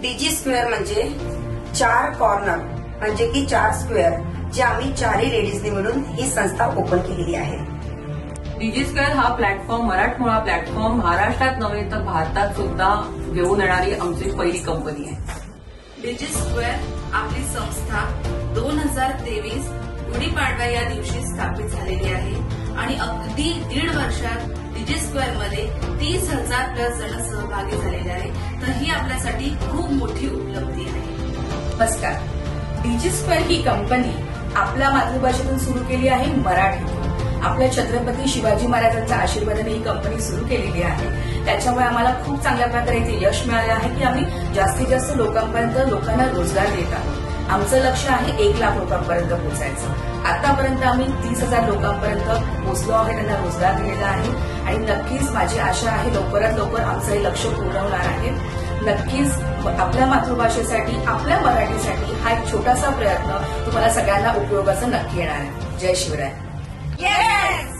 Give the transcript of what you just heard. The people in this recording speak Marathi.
डीजी स्क्वेअर म्हणजे 4 कॉर्नर म्हणजे की 4 स्क्वेअर जे आम्ही 4ही लेडीजनी मिळून ही संस्था ओपन केलेली आहे। डीजी स्क्वेअर हा प्लॅटफॉर्म मराठमोळा प्लॅटफॉर्म महाराष्ट्रात नव्हे तर भारतात सुद्धा घेऊन येणारी आमची पहिली कंपनी आहे। डीजी स्क्वेअर आपली संस्था 2023 गुढीपाडवा या दिवशी स्थापित झालेली आहे आणि अगदी 1.5 वर्षात डीजी स्क्वेअर मध्ये 30,000 प्लस जण सहभागी झालेले आहेत। तर ही आपल्यासाठी खूप मोठी उपलब्धी आहे। नमस्कार, डीजी स्क्वेअर ही कंपनी आपल्या मातृभाषेतून सुरू केली आहे, मराठीतून। आपल्या छत्रपती शिवाजी महाराजांच्या आशीर्वादाने ही कंपनी सुरू केलेली आहे। त्याच्यामुळे आम्हाला खूप चांगल्या प्रकारे इथे यश मिळाले आहे की आम्ही जास्तीत जास्त लोकांना रोजगार देत आहोत। आमचं लक्ष्य आहे 1 लाख लोकांपर्यंत पोहोचायचं। आतापर्यंत आम्ही 30,000 लोकांपर्यंत पोहोचलो आहे, त्यांना रोजगार दिलेला आहे आणि नक्कीच माझी आशा आहे लवकरात लवकर आमचं हे लक्ष्य पूर्ण होणार आहे। नक्कीच आपल्या मातृभाषेसाठी, आपल्या मराठीसाठी हा एक छोटासा प्रयत्न तुम्हाला सगळ्यांना उपयोगाचा नक्की येणार आहे। जय शिवराय। Yes!